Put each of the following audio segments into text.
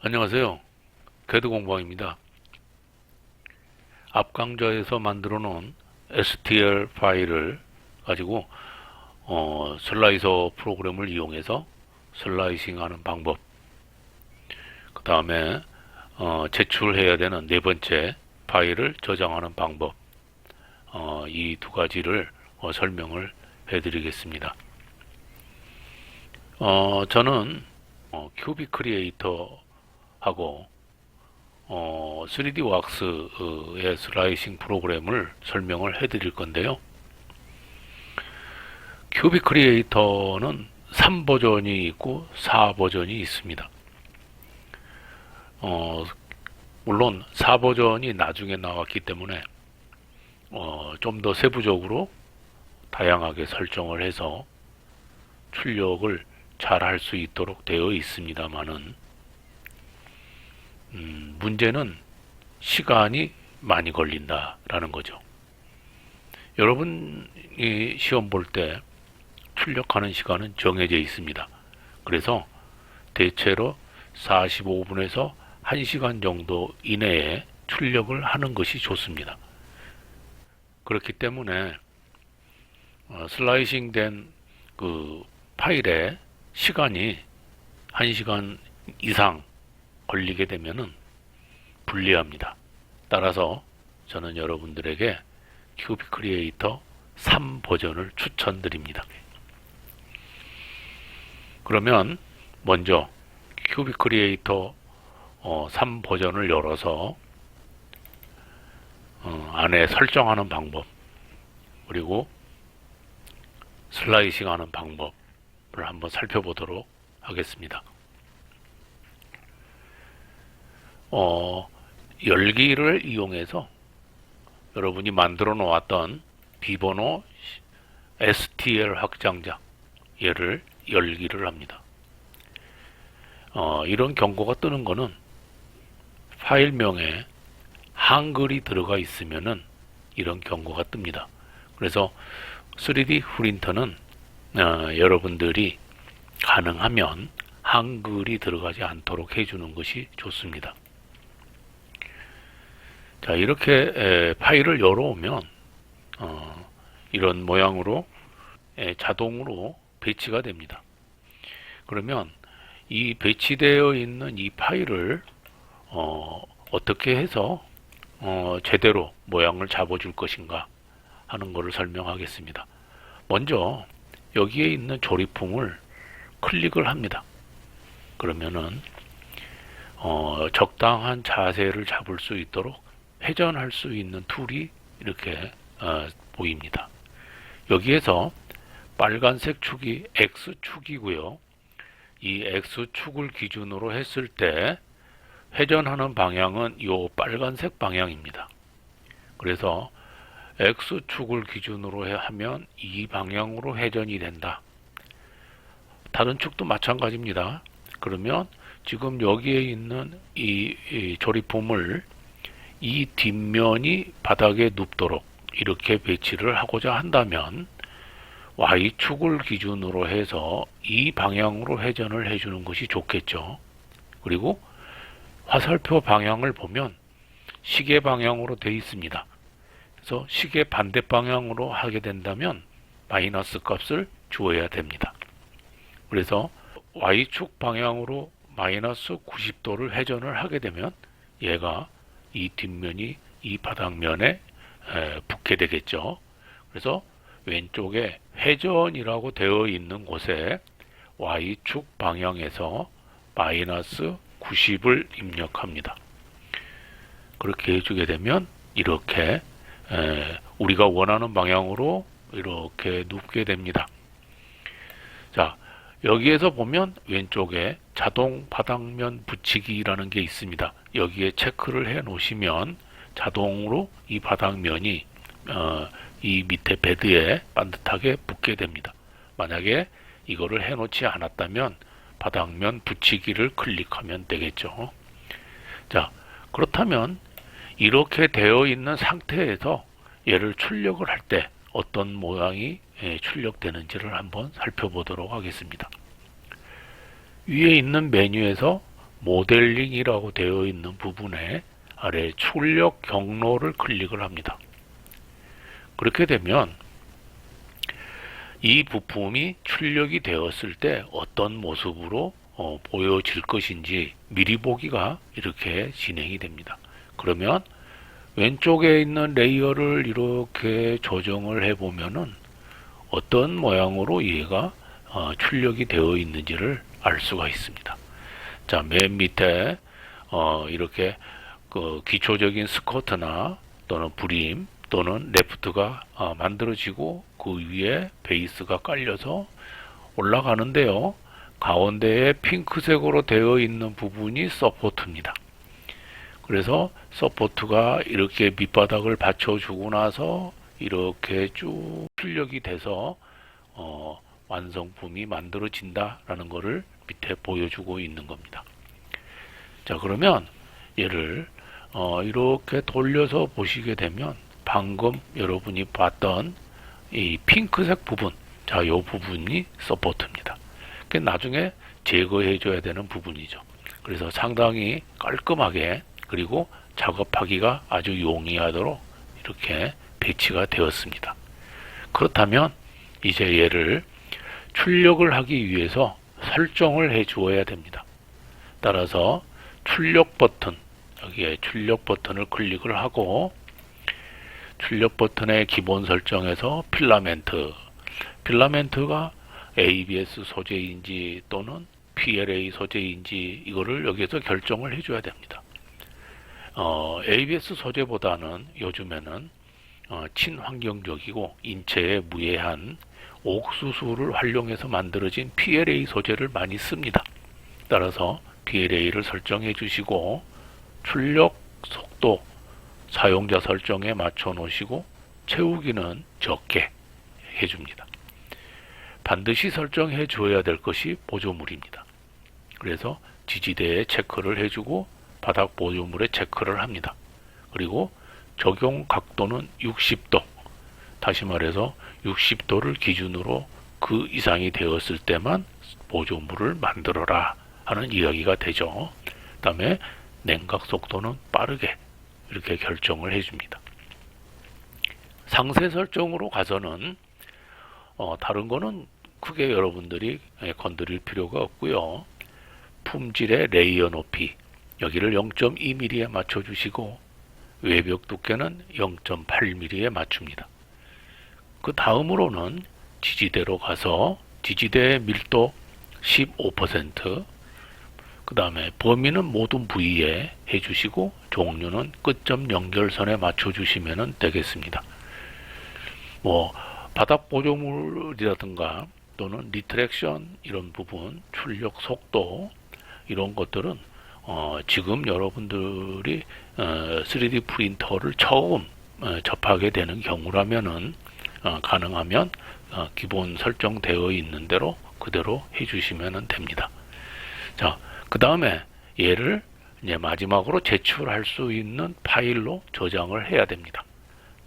안녕하세요. 개드공방입니다. 앞 강좌에서 만들어 놓은 STL 파일을 가지고 슬라이서 프로그램을 이용해서 슬라이싱 하는 방법, 그 다음에 제출해야 되는 네 번째 파일을 저장하는 방법, 이 두 가지를 설명을 해 드리겠습니다. 저는 큐빅 크리에이터 하고 3D 왁스의 슬라이싱 프로그램을 설명을 해 드릴 건데요. 큐빅 크리에이터는 3버전이 있고 4버전이 있습니다. 물론 4버전이 나중에 나왔기 때문에 좀 더 세부적으로 다양하게 설정을 해서 출력을 잘 할 수 있도록 되어 있습니다만은 문제는 시간이 많이 걸린다라는 거죠. 여러분이 시험 볼 때 출력하는 시간은 정해져 있습니다. 그래서 대체로 45분에서 1시간 정도 이내에 출력을 하는 것이 좋습니다. 그렇기 때문에 슬라이싱 된 그 파일의 시간이 1시간 이상 걸리게 되면은 불리합니다. 따라서 저는 여러분들에게 큐빅 크리에이터 3 버전을 추천드립니다. 그러면 먼저 큐빅 크리에이터 3 버전을 열어서 안에 설정하는 방법, 그리고 슬라이싱 하는 방법을 한번 살펴보도록 하겠습니다. 열기를 이용해서 여러분이 만들어 놓았던 비번호 STL 확장자, 얘를 열기를 합니다. 이런 경고가 뜨는 거는 파일명에 한글이 들어가 있으면은 이런 경고가 뜹니다. 그래서 3D 프린터는 여러분들이 가능하면 한글이 들어가지 않도록 해주는 것이 좋습니다. 자, 이렇게 파일을 열어오면 이런 모양으로 자동으로 배치가 됩니다. 그러면 이 배치되어 있는 이 파일을 어떻게 해서 제대로 모양을 잡아줄 것인가 하는 것을 설명하겠습니다. 먼저 여기에 있는 조립품을 클릭을 합니다. 그러면은 적당한 자세를 잡을 수 있도록 회전할 수 있는 툴이 이렇게 보입니다. 여기에서 빨간색 축이 X축이고요. 이 X축을 기준으로 했을 때 회전하는 방향은 이 빨간색 방향입니다. 그래서 X축을 기준으로 하면 이 방향으로 회전이 된다. 다른 축도 마찬가지입니다. 그러면 지금 여기에 있는 이 조립품을 이 뒷면이 바닥에 눕도록 이렇게 배치를 하고자 한다면 Y축을 기준으로 해서 이 방향으로 회전을 해주는 것이 좋겠죠. 그리고 화살표 방향을 보면 시계 방향으로 되어 있습니다. 그래서 시계 반대 방향으로 하게 된다면 마이너스 값을 주어야 됩니다. 그래서 Y축 방향으로 마이너스 90도를 회전을 하게 되면 얘가 이 뒷면이 이 바닥면에 붙게 되겠죠. 그래서 왼쪽에 회전이라고 되어 있는 곳에 Y축 방향에서 마이너스 90을 입력합니다. 그렇게 해주게 되면 이렇게 우리가 원하는 방향으로 이렇게 눕게 됩니다. 자, 여기에서 보면 왼쪽에 자동 바닥면 붙이기라는 게 있습니다. 여기에 체크를 해 놓으시면 자동으로 이 바닥면이 이 밑에 베드에 반듯하게 붙게 됩니다. 만약에 이거를 해 놓지 않았다면 바닥면 붙이기를 클릭하면 되겠죠. 자, 그렇다면 이렇게 되어 있는 상태에서 얘를 출력을 할 때 어떤 모양이 출력되는지를 한번 살펴보도록 하겠습니다. 위에 있는 메뉴에서 모델링이라고 되어 있는 부분에 아래 출력 경로를 클릭을 합니다. 그렇게 되면 이 부품이 출력이 되었을 때 어떤 모습으로 보여질 것인지 미리 보기가 이렇게 진행이 됩니다. 그러면 왼쪽에 있는 레이어를 이렇게 조정을 해보면은 어떤 모양으로 얘가 출력이 되어 있는지를 알 수가 있습니다. 자, 맨 밑에 이렇게 그 기초적인 스커트나 또는 브림 또는 레프트가 만들어지고 그 위에 베이스가 깔려서 올라가는데요. 가운데에 핑크색으로 되어 있는 부분이 서포트입니다. 그래서 서포트가 이렇게 밑바닥을 받쳐주고 나서 이렇게 쭉 출력이 돼서 완성품이 만들어진다라는 것을 밑에 보여주고 있는 겁니다. 자, 그러면 얘를 이렇게 돌려서 보시게 되면 방금 여러분이 봤던 이 핑크색 부분, 자, 이 부분이 서포트입니다. 나중에 제거해 줘야 되는 부분이죠. 그래서 상당히 깔끔하게 그리고 작업하기가 아주 용이하도록 이렇게 배치가 되었습니다. 그렇다면 이제 얘를 출력을 하기 위해서 설정을 해 주어야 됩니다. 따라서 출력 버튼, 여기에 출력 버튼을 클릭을 하고 출력 버튼의 기본 설정에서 필라멘트가 ABS 소재인지 또는 PLA 소재인지 이거를 여기에서 결정을 해줘야 됩니다. ABS 소재보다는 요즘에는 친환경적이고 인체에 무해한 옥수수를 활용해서 만들어진 PLA 소재를 많이 씁니다. 따라서 PLA를 설정해 주시고 출력 속도 사용자 설정에 맞춰 놓으시고 채우기는 적게 해줍니다. 반드시 설정해 줘야 될 것이 보조물입니다. 그래서 지지대에 체크를 해주고 바닥 보조물에 체크를 합니다. 그리고 적용 각도는 60도, 다시 말해서 60도를 기준으로 그 이상이 되었을 때만 보조물을 만들어라 하는 이야기가 되죠. 그 다음에 냉각 속도는 빠르게 이렇게 결정을 해줍니다. 상세 설정으로 가서는 다른 거는 크게 여러분들이 건드릴 필요가 없고요. 품질의 레이어 높이 여기를 0.2mm에 맞춰주시고 외벽 두께는 0.8mm에 맞춥니다. 그 다음으로는 지지대로 가서 지지대의 밀도 15%, 그 다음에 범위는 모든 부위에 해주시고 종류는 끝점 연결선에 맞춰주시면 되겠습니다. 바닥 보조물이라든가 또는 리트랙션 이런 부분, 출력 속도 이런 것들은 지금 여러분들이 3D 프린터를 처음 접하게 되는 경우라면은 가능하면 기본 설정되어 있는 대로 그대로 해주시면 됩니다. 자, 그 다음에 얘를 이제 마지막으로 제출할 수 있는 파일로 저장을 해야 됩니다.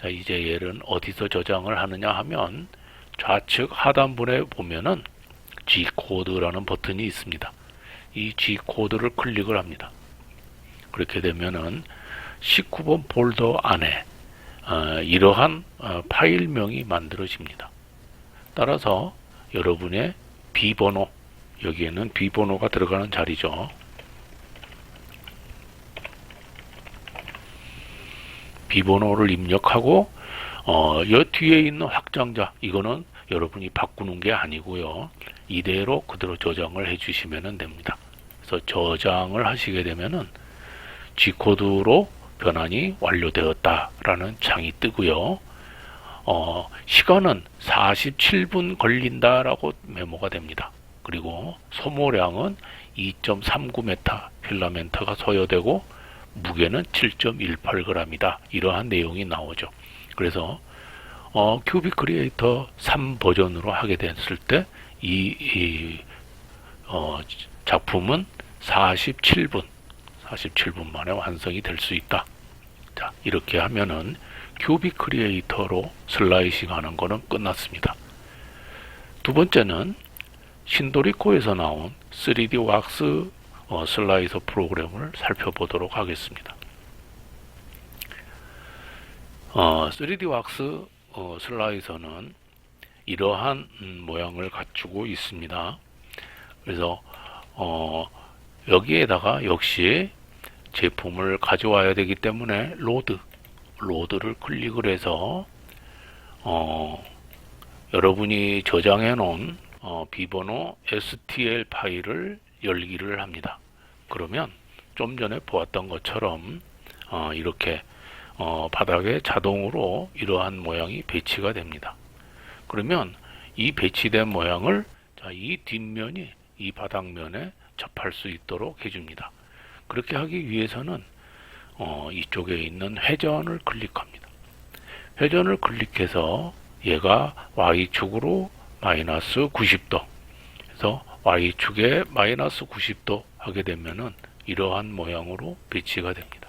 자, 이제 얘는 어디서 저장을 하느냐 하면 좌측 하단부에 보면은 G코드라는 버튼이 있습니다. 이 G코드를 클릭을 합니다. 그렇게 되면은 19번 폴더 안에 이러한 파일명이 만들어집니다. 따라서 여러분의 비번호, 여기에는 비번호가 들어가는 자리죠. 비번호를 입력하고 이 뒤에 있는 확장자, 이거는 여러분이 바꾸는 게 아니고요. 이대로 그대로 저장을 해 주시면 됩니다. 그래서 저장을 하시게 되면은 G코드로 변환이 완료되었다라는 창이 뜨고요. 시간은 47분 걸린다라고 메모가 됩니다. 그리고 소모량은 2.39m 필라멘트가 소요되고 무게는 7.18g이다. 이러한 내용이 나오죠. 그래서 큐빅 크리에이터 3 버전으로 하게 됐을 때 이 작품은 47분 만에 완성이 될 수 있다. 자, 이렇게 하면은 큐빅 크리에이터로 슬라이싱 하는 거는 끝났습니다. 두 번째는 신도리코에서 나온 3D 왁스 슬라이서 프로그램을 살펴보도록 하겠습니다. 3D왁스 슬라이서는 이러한 모양을 갖추고 있습니다. 그래서 여기에다가 역시 제품을 가져와야 되기 때문에 로드를 클릭을 해서 여러분이 저장해 놓은 비번호 STL 파일을 열기를 합니다. 그러면 좀 전에 보았던 것처럼 이렇게 바닥에 자동으로 이러한 모양이 배치가 됩니다. 그러면 이 배치된 모양을 이 뒷면이 이 바닥면에 접할 수 있도록 해줍니다. 그렇게 하기 위해서는 이쪽에 있는 회전을 클릭합니다. 회전을 클릭해서 얘가 Y축으로 마이너스 90도, 그래서 Y축에 마이너스 90도 하게 되면은 이러한 모양으로 배치가 됩니다.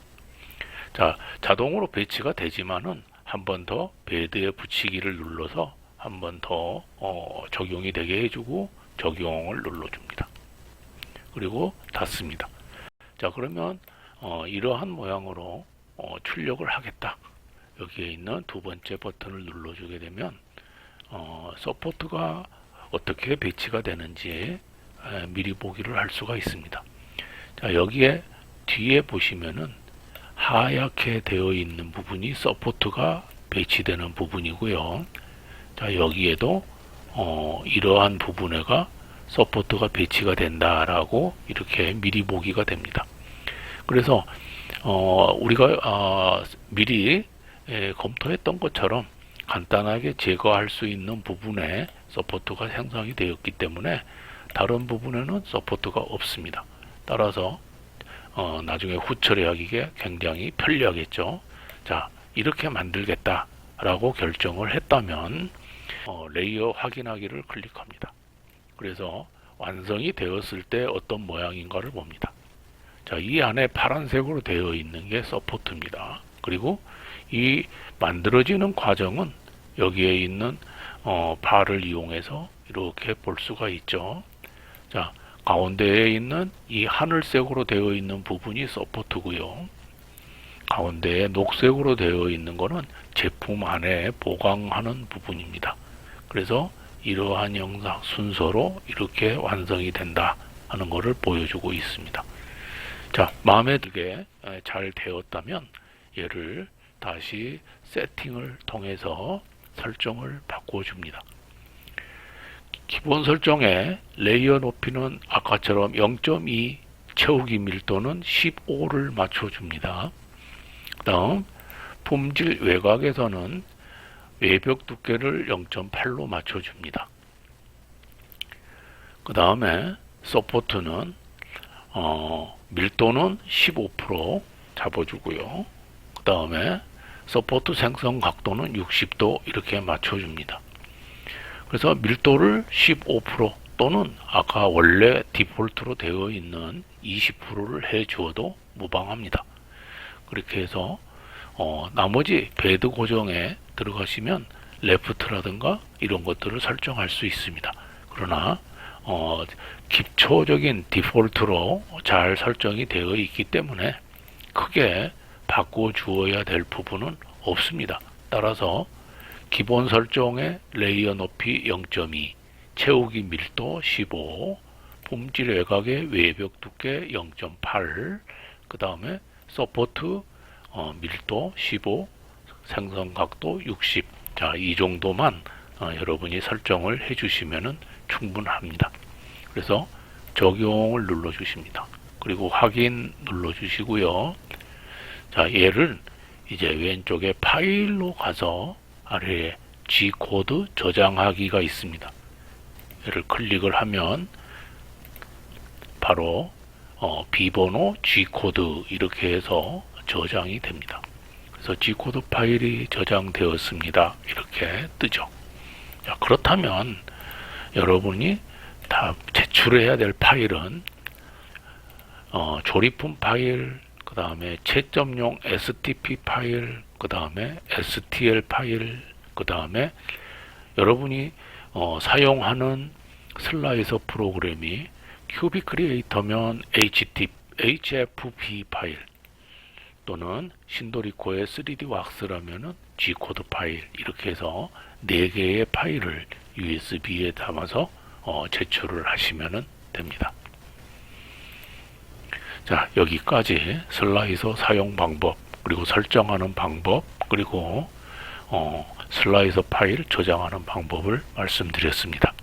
자, 자동으로 배치가 되지만은 한 번 더 베드에 붙이기를 눌러서 한 번 더 적용이 되게 해주고 적용을 눌러줍니다. 그리고 닫습니다. 자, 그러면 이러한 모양으로 출력을 하겠다. 여기에 있는 두 번째 버튼을 눌러주게 되면 서포트가 어떻게 배치가 되는지 미리 보기를 할 수가 있습니다. 자, 여기에 뒤에 보시면은 하얗게 되어 있는 부분이 서포트가 배치되는 부분이고요. 자, 여기에도 이러한 부분에가 서포트가 배치가 된다라고 이렇게 미리 보기가 됩니다. 그래서 우리가 미리 검토했던 것처럼 간단하게 제거할 수 있는 부분에 서포트가 생성이 되었기 때문에 다른 부분에는 서포트가 없습니다. 따라서 나중에 후처리하기에 굉장히 편리하겠죠. 자, 이렇게 만들겠다라고 결정을 했다면 레이어 확인하기를 클릭합니다. 그래서 완성이 되었을 때 어떤 모양인가를 봅니다. 자, 이 안에 파란색으로 되어 있는 게 서포트입니다. 그리고 이 만들어지는 과정은 여기에 있는 바를 이용해서 이렇게 볼 수가 있죠. 자, 가운데에 있는 이 하늘색으로 되어 있는 부분이 서포트고요. 가운데에 녹색으로 되어 있는 것은 제품 안에 보강하는 부분입니다. 그래서 이러한 영상 순서로 이렇게 완성이 된다 하는 것을 보여주고 있습니다. 자, 마음에 들게 잘 되었다면 얘를 다시 세팅을 통해서 설정을 바꿔줍니다. 기본 설정에 레이어 높이는 아까처럼 0.2, 채우기 밀도는 15를 맞춰줍니다. 그 다음 품질 외곽에서는 외벽 두께를 0.8로 맞춰줍니다. 그 다음에 서포트는 밀도는 15% 잡아주고요. 그 다음에 서포트 생성 각도는 60도 이렇게 맞춰줍니다. 그래서 밀도를 15% 또는 아까 원래 디폴트로 되어 있는 20%를 해 주어도 무방합니다. 그렇게 해서 나머지 베드 고정에 들어가시면 레프트라든가 이런 것들을 설정할 수 있습니다. 그러나 기초적인 디폴트로 잘 설정이 되어 있기 때문에 크게 바꿔 주어야 될 부분은 없습니다. 따라서 기본 설정의 레이어 높이 0.2, 채우기 밀도 15, 품질 외곽의 외벽 두께 0.8, 그 다음에 서포트 밀도 15, 생성 각도 60. 자, 이 정도만 여러분이 설정을 해주시면 충분합니다. 그래서 적용을 눌러주십니다. 그리고 확인 눌러주시고요. 자, 얘를 이제 왼쪽에 파일로 가서 아래에 G코드 저장하기가 있습니다. 얘를 클릭을 하면 바로 비번호 G코드 이렇게 해서 저장이 됩니다. 그래서 G코드 파일이 저장되었습니다. 이렇게 뜨죠. 자, 그렇다면 여러분이 다 제출해야 될 파일은 조립품 파일, 그 다음에 채점용 STP 파일, 그 다음에 STL 파일, 그 다음에 여러분이 사용하는 슬라이서 프로그램이 큐빅 크리에이터면 HFP 파일 또는 신도리코의 3D 왁스라면은 G코드 파일 이렇게 해서 4개의 파일을 USB에 담아서 제출을 하시면 됩니다. 자, 여기까지 슬라이서 사용 방법, 그리고 설정하는 방법, 그리고 슬라이서 파일 저장하는 방법을 말씀드렸습니다.